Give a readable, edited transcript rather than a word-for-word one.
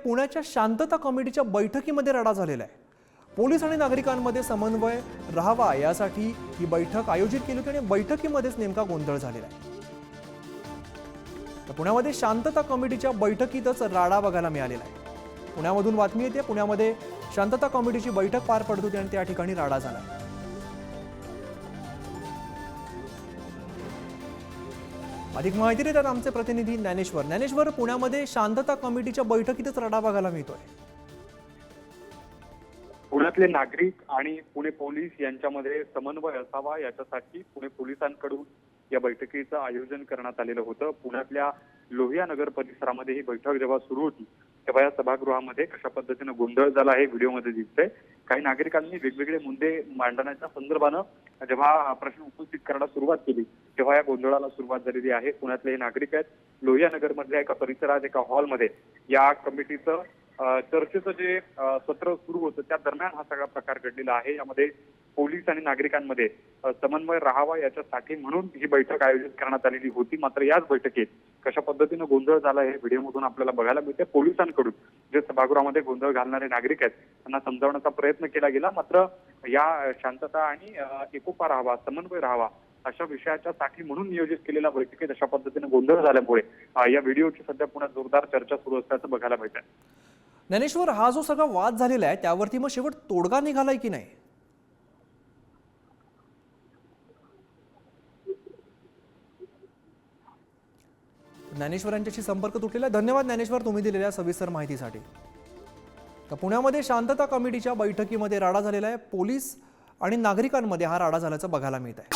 पुण्याच्या शांतता कमिटीच्या बैठकीमध्ये राडा झालेला आहे। पोलीस आणि नागरिकांमध्ये समन्वय राहावा यासाठी ही बैठक आयोजित केली होती आणि बैठकीमध्येच नेमका गोंधळ झालेला आहे। तर पुण्यामध्ये शांतता कमिटीच्या बैठकीतच राडा बघायला मिळालेला आहे। पुण्यामधून बातमी येते, पुण्यामध्ये शांतता कमिटीची बैठक पार पडत होती आणि त्या ठिकाणी राडा झाला। अधिक माहिती देतात आमचे प्रतिनिधी ज्ञानेश्वर, पुण्यामध्ये शांतता कमिटीच्या बैठकीतच राडा बघायला मिळतोय। पुण्यातले नागरिक आणि पुणे पोलीस यांच्यामध्ये समन्वय असावा याच्यासाठी पुणे पोलिसांकडून या बैठकीचं आयोजन करण्यात आलेलं होतं। पुण्यातल्या लोहिया नगर परिसरामध्ये ही बैठक जेव्हा सुरू होती तेव्हा या सभागृहामध्ये कशा पद्धतीने गोंधळ झाला हे व्हिडिओमध्ये दिसतंय। काही नागरिकांनी वेगवेगळे मुद्दे मांडण्याच्या संदर्भानं जेव्हा प्रश्न उपस्थित करायला सुरुवात केली तेव्हा या गोंधळाला सुरुवात झालेली आहे। पुण्यातले हे नागरिक आहेत, लोहिया नगर मधल्या एका परिसरात एका हॉलमध्ये या कमिटीचं चर्चेचं जे सत्र सुरू होतं त्या दरम्यान हा सगळा प्रकार घडलेला आहे। यामध्ये पोलीस आणि नागरिकांमध्ये समन्वय राहावा याच्यासाठी म्हणून ही बैठक आयोजित करण्यात आलेली होती। मात्र याच बैठकीत कशा पद्धतीनं गोंधळ झाला हे व्हिडिओमधून आपल्याला बघायला मिळते। पोलिसांकडून जे सभागृहामध्ये गोंधळ घालणारे नागरिक आहेत त्यांना समजावण्याचा प्रयत्न केला गेला, मात्र या शांतता आणि एकोपा राहावा, समन्वय राहावा अशा विषयाच्यासाठी म्हणून नियोजित केलेल्या बैठकीत अशा पद्धतीने गोंधळ झाल्यामुळे या व्हिडिओची सध्या पुण्यात जोरदार चर्चा सुरू असल्याचं बघायला मिळतंय। ज्ञानेश्वर, हा जो सगळा वाद झालेला आहे त्यावरती मग शेवट तोडगा निघालाय की नाही? ज्ञानेश्वर यांच्याशी संपर्क तुटलेला आहे। धन्यवाद ज्ञानेश्वर, तुम्ही दिलेल्या सविस्तर माहितीसाठी। तर पुण्यामध्ये शांतता कमिटीच्या बैठकीमध्ये राडा झालेला आहे। पोलीस आणि नागरिकांमध्ये हा राडा झाल्याचं बघायला मिळत आहे।